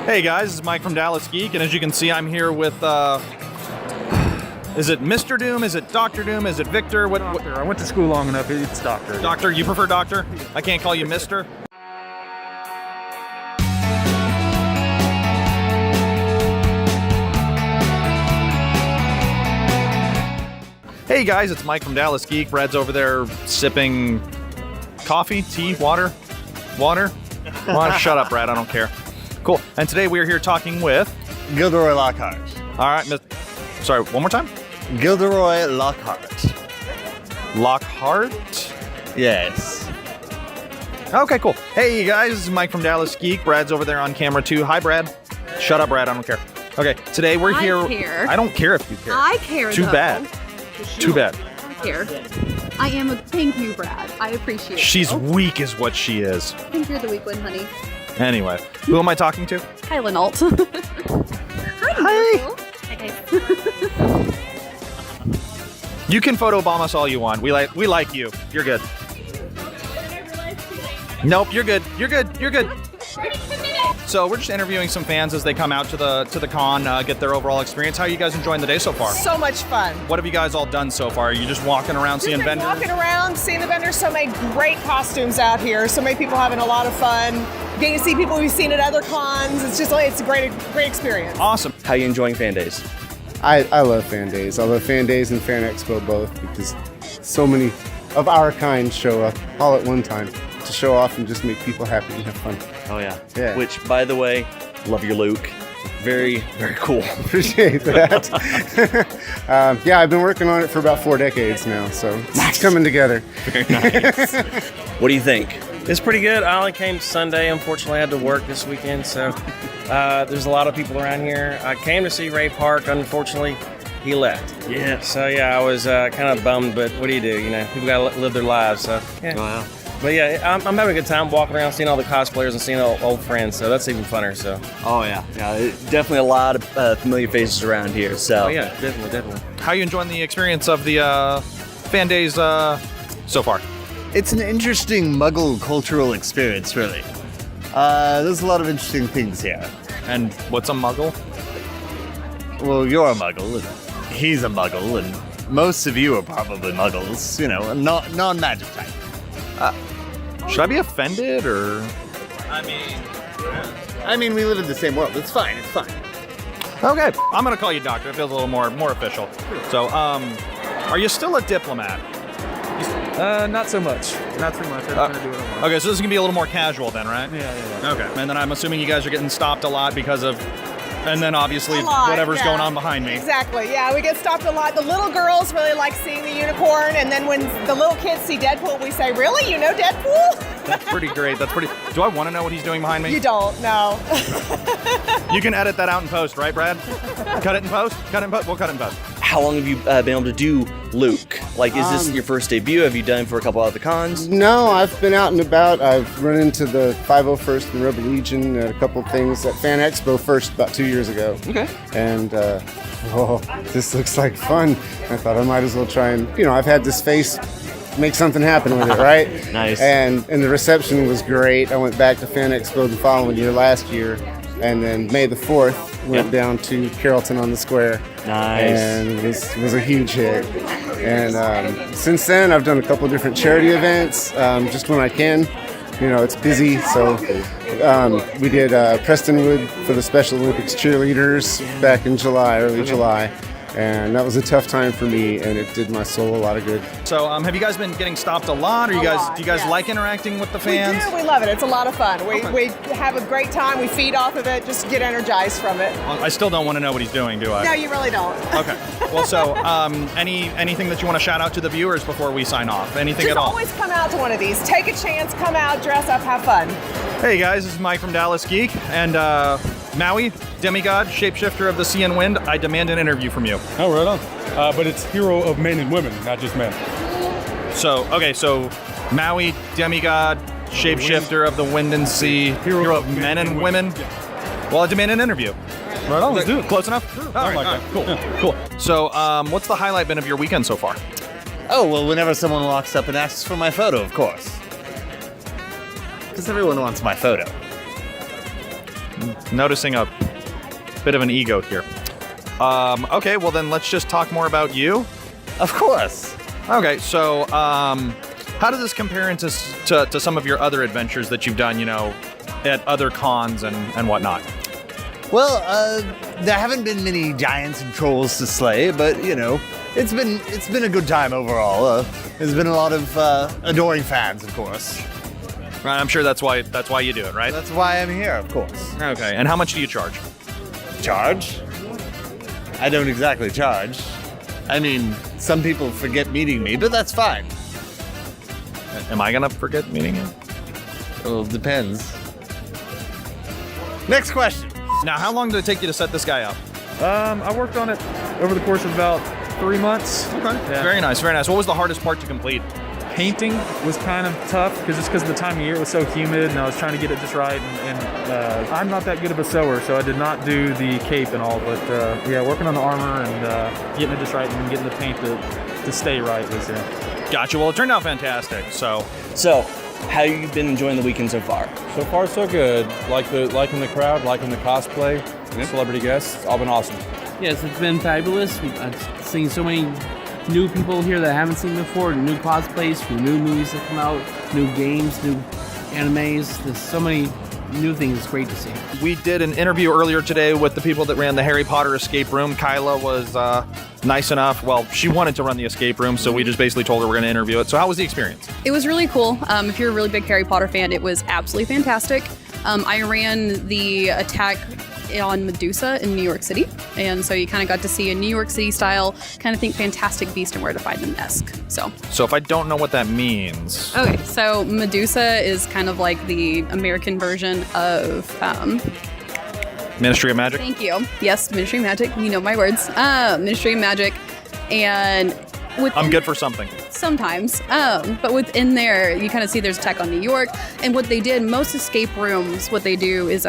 Hey guys, this is Mike from Dallas Geek, and as you can see, I'm here with, is it Mr. Doom? Is it Dr. Doom? Is it Victor? Doctor. I went to school long enough, it's Doctor. Doctor, you prefer Doctor? I can't call you Mr.? Hey guys, it's Mike from Dallas Geek. Brad's over there sipping coffee, tea, water? Water? Well, shut up, Brad, I don't care. Cool. And today we're here talking with Gilderoy Lockhart. All right, sorry, one more time? Gilderoy Lockhart. Lockhart? Yes. Okay, cool. Hey, you guys, this is Mike from Dallas Geek. Brad's over there on camera, too. Hi, Brad. Shut up, Brad. I don't care. Okay, today we're here. I care. I don't care if you care. I care, Too though. bad. Too bad. I care. I am a... Thank you, Brad. I appreciate it. She's weak is what she is. I think you're the weak one, honey. Anyway, who am I talking to? Kailyn Alt. Hi. Hi. You can photobomb us all you want. We like you. You're good. Nope, you're good. You're good. You're good. So we're just interviewing some fans as they come out to the con, get their overall experience. How are you guys enjoying the day so far? So much fun. What have you guys all done so far? Are you just walking around seeing Just vendors? walking around, seeing the vendors. So many great costumes out here. So many people having a lot of fun. Getting to see people we've seen at other cons. It's a great experience. Awesome. How you enjoying fan days? I love fan days. I love fan days and fan expo both because so many of our kind show up all at one time to show off and just make people happy and have fun. Oh yeah. Yeah. Which, by the way, love your Luke. Very, very cool. Appreciate that. Yeah, I've been working on it for about 4 decades now, so it's coming together. Very nice. What do you think? It's pretty good. I only came Sunday. Unfortunately, I had to work this weekend, so there's a lot of people around here. I came to see Ray Park. Unfortunately, he left. Yeah. So yeah, I was kind of bummed, but what do? You know, people gotta live their lives. So yeah. Wow. But yeah, I'm having a good time walking around, seeing all the cosplayers and seeing old friends. So that's even funner. So. Oh yeah. Yeah. Definitely a lot of familiar faces around here. So. Oh yeah, definitely. How are you enjoying the experience of the fan days so far? It's an interesting Muggle cultural experience, really. There's a lot of interesting things here. And what's a Muggle? Well, you're a Muggle, and he's a Muggle, and most of you are probably Muggles, you know, non-magic type. Should I be offended or? I mean, we live in the same world. It's fine. It's fine. Okay, I'm gonna call you Doctor. It feels a little more official. So, are you still a diplomat? Not so much. Not too much. I'm gonna do it a lot. Okay, so this is gonna be a little more casual then, right? Yeah. Okay, and then I'm assuming you guys are getting stopped a lot because of, and then obviously A lot, whatever's yeah. going on behind me. Exactly. Yeah, we get stopped a lot. The little girls really like seeing the unicorn, and then when the little kids see Deadpool, we say, "Really? You know Deadpool?" That's pretty great. That's pretty. Do I want to know what he's doing behind me? You don't. No. You can edit that out in post, right, Brad? Cut it in post. Cut it in post. We'll cut it in post. How long have you been able to do Luke? Like, is this your first debut? Have you done it for a couple other cons? No, I've been out and about. I've run into the 501st and Rebel Legion and a couple things at Fan Expo first about 2 years ago. Okay. And, this looks like fun. I thought I might as well try and, I've had this face, make something happen with it, right? Nice. And the reception was great. I went back to Fan Expo the following year, last year, and then May the 4th went down to Carrollton on the Square. Nice. And it was a huge hit. And since then, I've done a couple of different charity events, just when I can. It's busy, so we did Prestonwood for the Special Olympics cheerleaders back in early July. And that was a tough time for me, and it did my soul a lot of good. So, have you guys been getting stopped a lot? Or do you guys like interacting with the fans? We do. We love it. It's a lot of fun. We have a great time. We feed off of it. Just get energized from it. I still don't want to know what he's doing, do I? No, you really don't. Okay. Well, so anything that you want to shout out to the viewers before we sign off? Anything Just at all? always come out to one of these. Take a chance. Come out. Dress up. Have fun. Hey guys, this is Mike from Dallas Geek, and Maui, demigod, shapeshifter of the sea and wind. I demand an interview from you. Oh, right on. But it's hero of men and women, not just men. So Maui, demigod, shapeshifter of the wind and sea, hero of men and women. Well, I demand an interview. Right on, let's do it. Close enough? Sure. All right, cool. Cool. So, what's the highlight been of your weekend so far? Oh, well, whenever someone walks up and asks for my photo, of course. Because everyone wants my photo. noticing a bit of an ego here. Okay, well then let's just talk more about you. Of course. Okay, so how does this compare to some of your other adventures that you've done, at other cons and whatnot? Well, there haven't been many giants and trolls to slay, but it's been a good time overall. There's been a lot of adoring fans, of course. Right, I'm sure that's why you do it, right? That's why I'm here, of course. Okay, and how much do you charge? Charge? I don't exactly charge. I mean, some people forget meeting me, but that's fine. Am I gonna forget meeting you? Well, it depends. Next question. Now, how long did it take you to set this guy up? I worked on it over the course of about 3 months. Okay. Yeah. Very nice, very nice. What was the hardest part to complete? Painting was kind of tough because of the time of year it was so humid, and I was trying to get it just right. And I'm not that good of a sewer, so I did not do the cape and all. But working on the armor and getting it just right and getting the paint to stay right was. Gotcha. Well, it turned out fantastic. So, how you been enjoying the weekend so far? So far, so good. Liking the crowd, liking the cosplay, celebrity guests. It's all been awesome. Yes, it's been fabulous. I've seen so many new people here that I haven't seen before, new cosplays from new movies that come out, new games, new animes. There's so many new things. It's great to see. we did an interview earlier today with the people that ran the Harry Potter escape room. Kyla was nice enough. Well, she wanted to run the escape room, so we just basically told her we're going to interview it. So how was the experience? It was really cool. If you're a really big Harry Potter fan, it was absolutely fantastic. I ran the attack on Medusa in New York City, and so you kind of got to see a New York City style, kind of think Fantastic Beast and Where to Find Them-esque. So if I don't know what that means. Okay, so Medusa is kind of like the American version of Ministry of Magic? Thank you. Yes, Ministry of Magic. You know my words. Ministry of Magic, and I'm good for something. Sometimes, but within there, you kind of see there's attack on New York, and what they did, most escape rooms, what they do is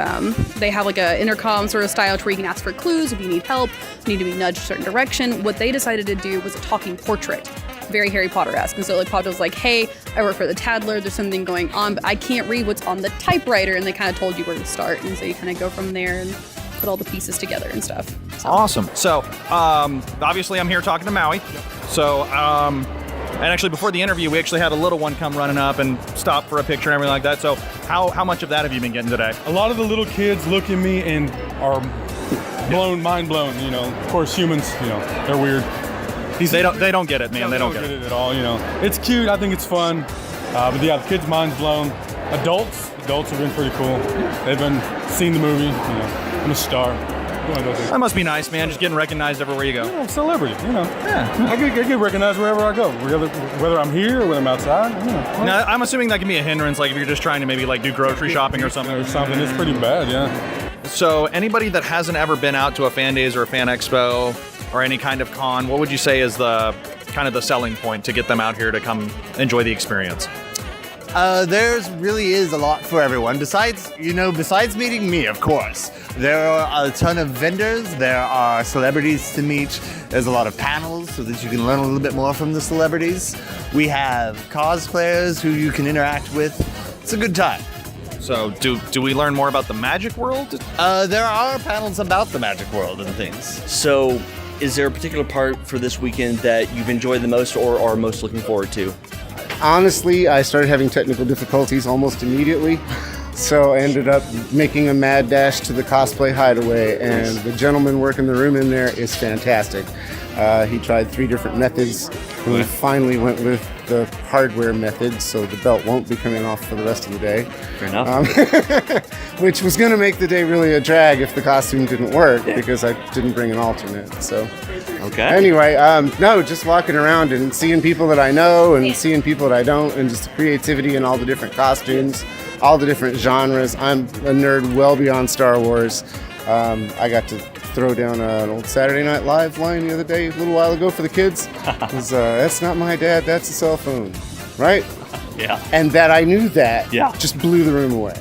they have like a intercom sort of style to where you can ask for clues if you need help, need to be nudged a certain direction. What they decided to do was a talking portrait, very Harry Potter-esque. And so like Potter was like, hey, I work for the Tattler, there's something going on, but I can't read what's on the typewriter, and they kind of told you where to start, and so you kind of go from there and put all the pieces together and stuff. So. Awesome. So obviously I'm here talking to Maui. So and actually before the interview, we actually had a little one come running up and stop for a picture and everything like that. So how much of that have you been getting today? A lot of the little kids look at me and are mind blown, you know. Of course, humans, you know, they're weird. They don't get it, man. They don't get it at all, you know. It's cute. I think it's fun. But yeah, the kids' mind's blown. Adults have been pretty cool. They've been seeing the movie, you know. I'm a star. That must be nice, man. Just getting recognized everywhere you go. Yeah, celebrity, you know. Yeah. I get recognized wherever I go, whether I'm here or whether I'm outside. You know. Now, I'm assuming that can be a hindrance, like if you're just trying to maybe like do grocery shopping or something. It's pretty bad, yeah. So anybody that hasn't ever been out to a fan days or a fan expo or any kind of con, what would you say is the kind of the selling point to get them out here to come enjoy the experience? There's really is a lot for everyone. Besides meeting me, of course. There are a ton of vendors. There are celebrities to meet. There's a lot of panels so that you can learn a little bit more from the celebrities. We have cosplayers who you can interact with. It's a good time. So do we learn more about the magic world? There are panels about the magic world and things. So is there a particular part for this weekend that you've enjoyed the most or are most looking forward to? Honestly, I started having technical difficulties almost immediately, so I ended up making a mad dash to the cosplay hideaway, and the gentleman working the room in there is fantastic. He tried 3 different methods, and we finally went with the hardware method, so the belt won't be coming off for the rest of the day. Fair enough. Which was going to make the day really a drag if the costume didn't work, because I didn't bring an alternate. So, okay. Anyway, no, just walking around and seeing people that I know and seeing people that I don't, and just the creativity in all the different costumes, all the different genres. I'm a nerd well beyond Star Wars. I got to throw down an old Saturday Night Live line the other day, a little while ago for the kids. It was, that's not my dad, that's a cell phone, right? Yeah. And that I knew that just blew the room away.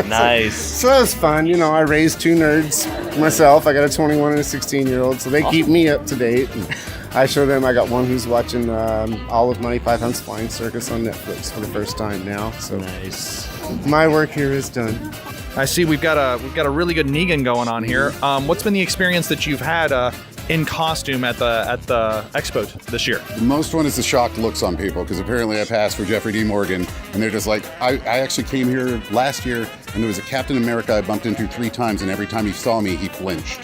Nice. So that was fun. You know, I raised 2 nerds myself. I got a 21 and a 16-year-old, so they keep me up to date. And I show them. I got one who's watching all of Monty Python's Flying Circus on Netflix for the first time now. So nice. My work here is done. I see we've got a really good Negan going on here. What's been the experience that you've had in costume at the Expo this year? The most one is the shocked looks on people, because apparently I passed for Jeffrey D. Morgan, and they're just like, I actually came here last year, and there was a Captain America I bumped into 3 times, and every time he saw me, he flinched.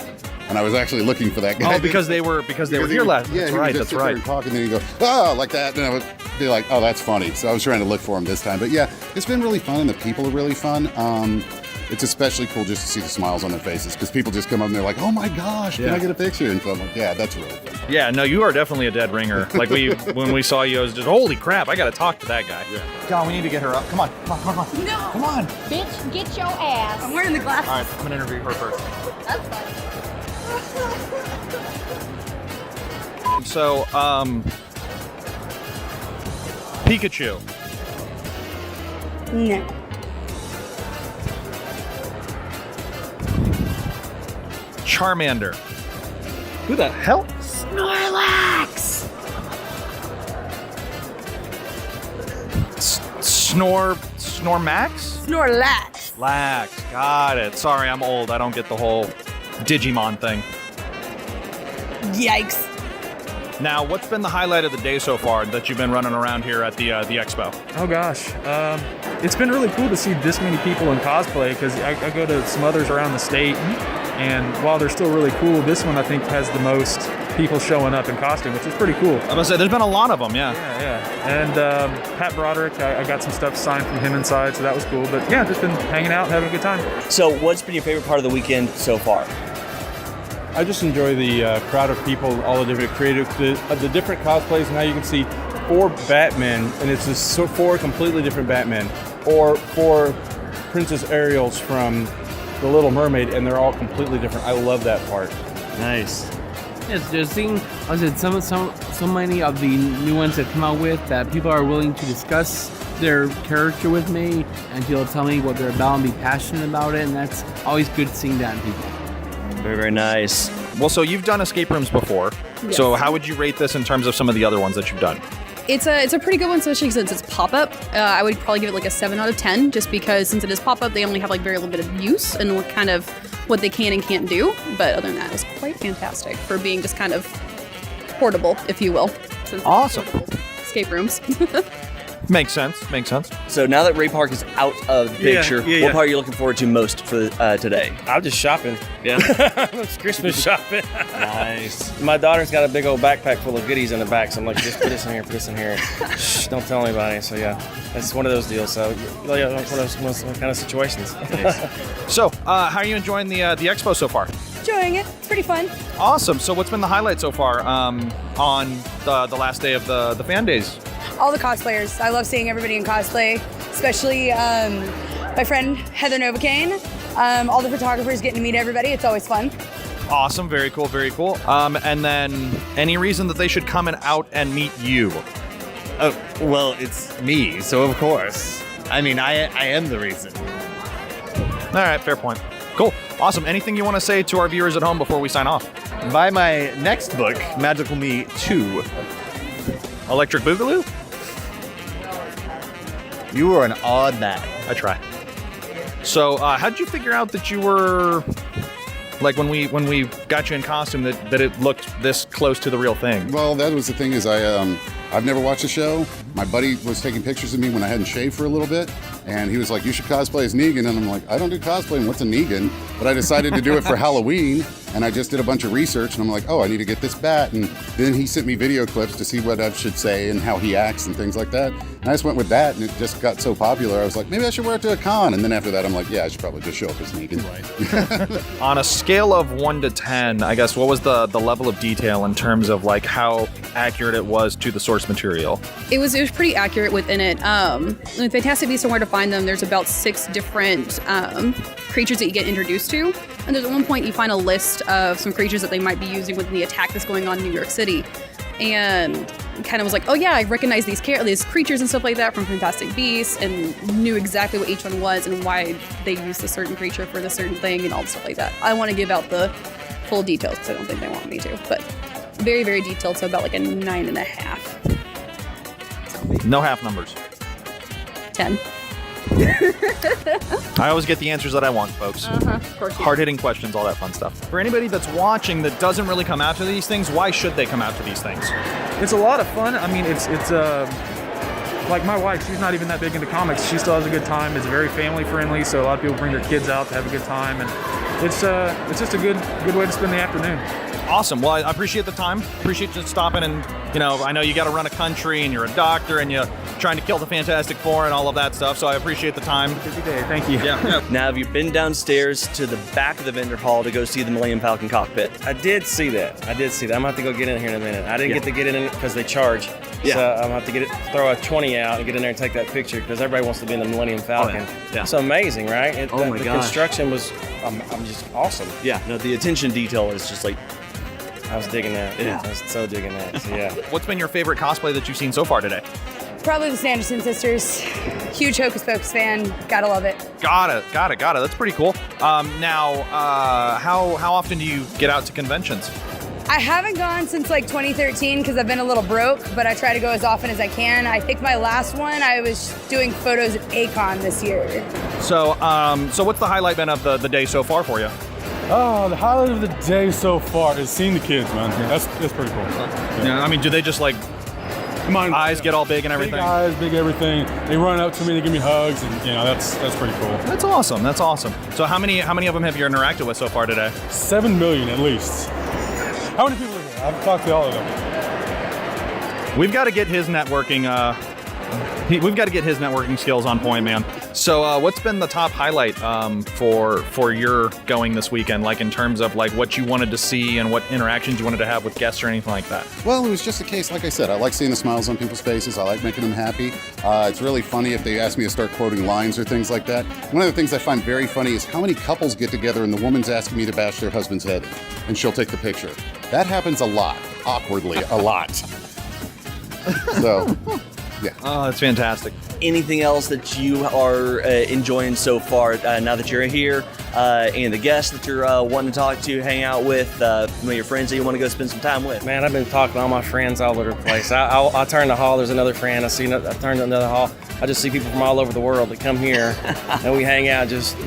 And I was actually looking for that guy. Oh, because they were here last. Yeah, that's he right. would just That's sit there right. and talk, and then he'd go, oh, like that, and I would be like, oh, that's funny. So I was trying to look for him this time. But yeah, it's been really fun, and the people are really fun. It's especially cool just to see the smiles on their faces, because people just come up and they're like, oh my gosh, can I get a picture? And so I'm like, yeah, that's really fun. Yeah, no, you are definitely a dead ringer. Like when we saw you, I was just, holy crap, I got to talk to that guy. Yeah. God, we need to get her up. Come on. No. Come on. Bitch, get your ass. I'm wearing the glasses. All right, I'm gonna interview her first. That's fine. So, Pikachu. No. Charmander. Who the hell? Snorlax. Snormax? Snorlax. Lax. Got it. Sorry, I'm old. I don't get the whole Digimon thing. Yikes. Now, what's been the highlight of the day so far that you've been running around here at the Expo? Oh gosh, it's been really cool to see this many people in cosplay, because I go to some others around the state, and while they're still really cool, this one I think has the most people showing up in costume, which is pretty cool. I'm gonna say there's been a lot of them, yeah. Yeah. And Pat Broderick, I got some stuff signed from him inside, so that was cool. But yeah, just been hanging out, having a good time. So, what's been your favorite part of the weekend so far? I just enjoy the crowd of people, all the different creative, the different cosplays. Now you can see 4 Batmen, and it's just 4 completely different Batmen, or 4 Princess Ariels from The Little Mermaid, and they're all completely different. I love that part. Nice. Yes, just seeing, I said, so many of the new ones that come out with that people are willing to discuss their character with me, and people tell me what they're about and be passionate about it, and that's always good seeing that in people. Very, very nice. Well, so you've done escape rooms before. Yes. So how would you rate this in terms of some of the other ones that you've done? It's a pretty good one, especially since it's pop-up. I would probably give it like a 7 out of 10, just because since it is pop-up, they only have like very little bit of use and what they can and can't do. But other than that, it's quite fantastic for being just kind of portable, if you will. Since Awesome. Escape rooms. Makes sense. So now that Ray Park is out of the picture, what part are you looking forward to most for today? I'm just shopping. Yeah. It's Christmas shopping. Nice. My daughter's got a big old backpack full of goodies in the back, so I'm like, just put this in here, put this in here. Shh, don't tell anybody. So yeah, that's one of those deals. So yeah, one of those kind of situations. So, how are you enjoying the Expo so far? Enjoying it. It's pretty fun. Awesome. So, what's been the highlight so far on the last day of the fan days? All the cosplayers. I love seeing everybody in cosplay, especially my friend Heather Novocaine. All the photographers getting to meet everybody. It's always fun. Awesome. Very cool. And then, any reason that they should come out and meet you? Oh, well, it's me, so of course. I mean, I am the reason. All right. Fair point. Cool. Awesome. Anything you want to say to our viewers at home before we sign off? Buy my next book, Magical Me 2. Electric Boogaloo? You are an odd man. I try. So, how'd you figure out that you were, like, when we got you in costume, that it looked this close to the real thing? Well, that was the thing is I've never watched the show. My buddy was taking pictures of me when I hadn't shaved for a little bit, and he was like, you should cosplay as Negan, and I'm like, I don't do cosplaying, what's a Negan? But I decided to do it for Halloween, and I just did a bunch of research, and I'm like, oh, I need to get this bat, and then he sent me video clips to see what I should say and how he acts and things like that. And I just went with that, and it just got so popular, I was like, maybe I should wear it to a con, and then after that, I'm like, yeah, I should probably just show up as Negan. Right. On a scale of 1 to 10, I guess, what was the level of detail in terms of, like, how accurate it was to the source material? It was pretty accurate within it. In Fantastic Beasts and Where to Find Them, there's about 6 different creatures that you get introduced to. And there's at one point you find a list of some creatures that they might be using within the attack that's going on in New York City. And kind of was like, oh yeah, I recognize these creatures and stuff like that from Fantastic Beasts, and knew exactly what each one was and why they used a certain creature for the certain thing and all the stuff like that. I want to give out the full details because I don't think they want me to, but very, very detailed, so about like a 9.5. No half numbers. 10. I always get the answers that I want, folks. Of course. Hard-hitting questions, all that fun stuff. For anybody that's watching that doesn't really come out to these things, why should they come out to these things? It's a lot of fun. I mean, it's like my wife, she's not even that big into comics. She still has a good time. It's very family friendly, so a lot of people bring their kids out to have a good time, and it's just a good way to spend the afternoon. Awesome. Well, I appreciate the time. Appreciate you stopping, and I know you got to run a country, and you're a doctor, and you're trying to kill the Fantastic Four and all of that stuff. So I appreciate the time. Busy day. Thank you. Yeah. Now, have you been downstairs to the back of the vendor hall to go see the Millennium Falcon cockpit? I did see that. I'm gonna have to go get in here in a minute. I didn't get to get in because they charge. Yeah. So I'm gonna have to throw a 20 out and get in there and take that picture because everybody wants to be in the Millennium Falcon. Yeah. It's amazing, right? My the gosh. construction was I'm just awesome. Yeah. No, the attention to detail is just like. I was digging that. Yeah. I was so digging that. So, yeah. What's been your favorite cosplay that you've seen so far today? Probably the Sanderson sisters. Huge Hocus Pocus fan. Gotta love it. Got it. That's pretty cool. Now, how often do you get out to conventions? I haven't gone since like 2013 because I've been a little broke, but I try to go as often as I can. I think my last one, I was doing photos at Acon this year. So what's the highlight been of the day so far for you? Oh, the highlight of the day so far is seeing the kids, man. That's pretty cool. Yeah. I mean, do they just like eyes get all big and everything? Big eyes, big everything. They run up to me, they give me hugs, and that's pretty cool. That's awesome. So how many of them have you interacted with so far today? 7 million at least. How many people are here? I've talked to all of them. We've got to get his networking. We've got to get his networking skills on point, man. So, what's been the top highlight for your going this weekend? Like in terms of like what you wanted to see and what interactions you wanted to have with guests or anything like that? Well, it was just a case, like I said, I like seeing the smiles on people's faces. I like making them happy. It's really funny if they ask me to start quoting lines or things like that. One of the things I find very funny is how many couples get together and the woman's asking me to bash their husband's head, and she'll take the picture. That happens a lot, awkwardly, a lot. So, yeah. Oh, that's fantastic. Anything else that you are enjoying so far now that you're here, and the guests that you're wanting to talk to, hang out with, some of your friends that you want to go spend some time with? Man, I've been talking to all my friends all over the place. I turn the hall, there's another friend. I turn to another hall. I just see people from all over the world that come here, and we hang out, just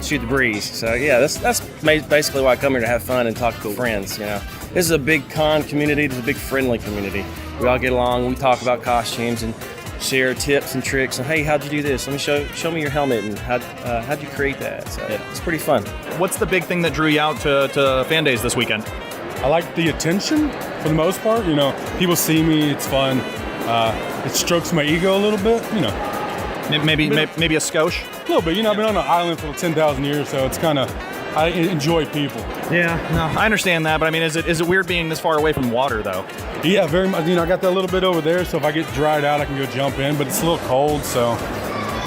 shoot the breeze. So yeah, that's basically why I come here, to have fun and talk to friends. This is a big con community. This is a big friendly community. We all get along. We talk about costumes and share tips and tricks. And hey, how'd you do this? Let me show me your helmet and how'd you create that? So it's pretty fun. What's the big thing that drew you out to Fan Days this weekend? I like the attention for the most part. People see me. It's fun. It strokes my ego a little bit. Maybe a skosh. A little bit. I've been on an island for 10,000 years, so it's kind of. I enjoy people. Yeah, no, I understand that, but I mean, is it weird being this far away from water, though? Yeah, very much. I got that little bit over there, so if I get dried out, I can go jump in, but it's a little cold, so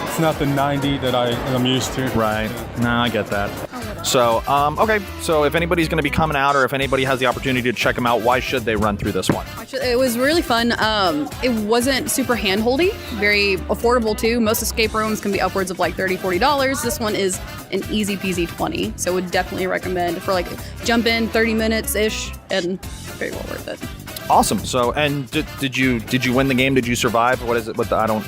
it's not the 90 that I'm used to. Right. No, I get that. So, okay. So if anybody's going to be coming out, or if anybody has the opportunity to check them out, why should they run through this one? It was really fun. It wasn't super hand-holdy, very affordable too. Most escape rooms can be upwards of like $30, $40. This one is an easy peasy 20. So would definitely recommend for like jump in 30 minutes ish, and very well worth it. Awesome. So, and did you win the game? Did you survive? What is it? I don't.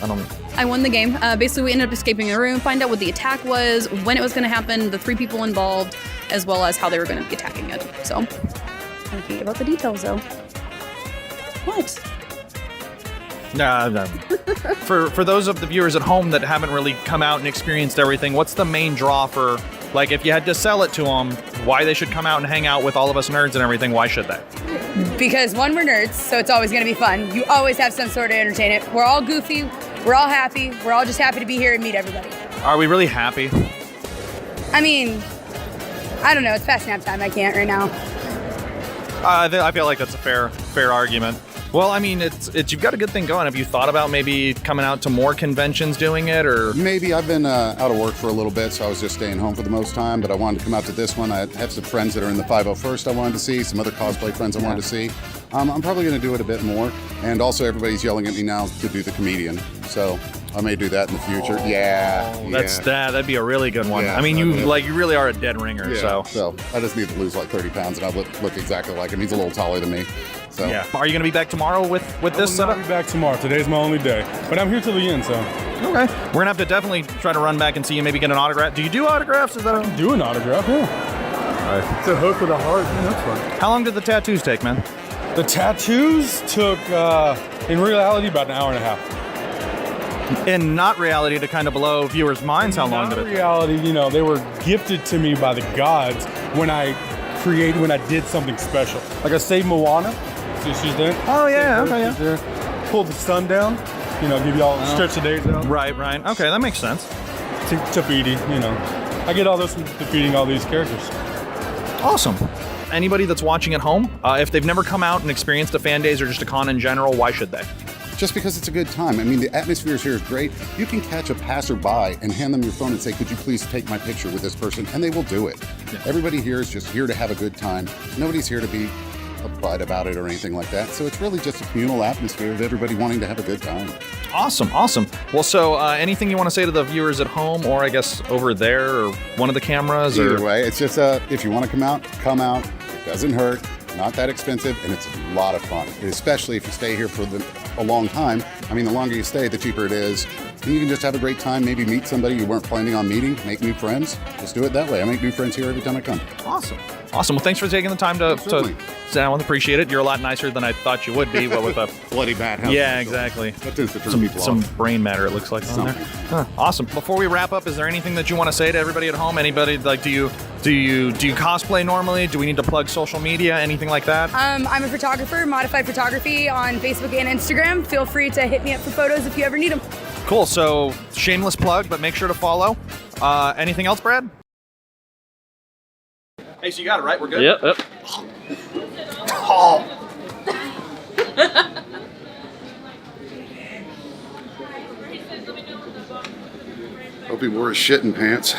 I won the game. Basically, we ended up escaping the room, find out what the attack was, when it was going to happen, the 3 people involved, as well as how they were going to be attacking it. So, I can't give out the details though. What? No. For those of the viewers at home that haven't really come out and experienced everything, what's the main draw for, like, if you had to sell it to them, why they should come out and hang out with all of us nerds and everything? Why should they? Because one, we're nerds, so it's always going to be fun. You always have some sort of entertainment. We're all goofy. We're all happy. We're all just happy to be here and meet everybody. Are we really happy? I mean, I don't know. It's past nap time. I can't right now. I feel like that's a fair argument. Well, I mean, it's you've got a good thing going. Have you thought about maybe coming out to more conventions doing it, or? Maybe. I've been out of work for a little bit, so I was just staying home for the most time, but I wanted to come out to this one. I have some friends that are in the 501st I wanted to see, some other cosplay friends I wanted to see. I'm probably going to do it a bit more, and also everybody's yelling at me now to do the comedian, so I may do that in the future. Yeah. That'd be a really good one. Yeah, I mean, you really are a dead ringer. Yeah, So I just need to lose like 30 pounds, and I look exactly like him. He's a little taller than me. So yeah. Are you going to be back tomorrow with this setup? I'll be back tomorrow. Today's my only day, but I'm here till the end. So okay, we're gonna have to definitely try to run back and see you. Maybe get an autograph. Do you do autographs? Is that do an autograph? Yeah. It's a hook with a heart. Yeah, that's fun. How long did the tattoos take, man? The tattoos took, in reality, about an hour and a half. In not reality, to kind of blow viewers' minds, how long did it take? In reality, you know, they were gifted to me by the gods when I did something special. Like I saved Moana. See, she's there. Oh yeah, okay, yeah. There. Pulled the sun down. You know, give you all stretch the days out. Right. Okay, that makes sense. Tafiti, you know, I get all this from defeating all these characters. Awesome. Anybody that's watching at home, if they've never come out and experienced a fan days or just a con in general, why should they? Just because it's a good time. I mean, the atmosphere here is great. You can catch a passerby and hand them your phone and say, could you please take my picture with this person? And they will do it. Yeah. Everybody here is just here to have a good time. Nobody's here to be a butt about it or anything like that. So it's really just a communal atmosphere of everybody wanting to have a good time. Awesome. Well, so anything you want to say to the viewers at home, or I guess over there, or one of the cameras? Either way, it's just if you want to come out, come out. It doesn't hurt, not that expensive, and it's a lot of fun, especially if you stay here for a long time. I mean, the longer you stay, the cheaper it is. And you can just have a great time, maybe meet somebody you weren't planning on meeting, make new friends. Just do it that way. I make new friends here every time I come. Awesome. Well, thanks for taking the time to sit down. Appreciate it. You're a lot nicer than I thought you would be, but with a bloody bad house. Yeah, exactly. That tends to turn people some off. brain matter, it looks like. On there. Huh. Awesome. Before we wrap up, is there anything that you want to say to everybody at home? Anybody like do you cosplay normally? Do we need to plug social media? Anything like that? I'm a photographer, Modified Photography on Facebook and Instagram. Feel free to hit me up for photos if you ever need them. Cool. So shameless plug, but make sure to follow. Anything else, Brad? Hey, so you got it, right? We're good? Yep. Oh. Hope he wore his shitting pants.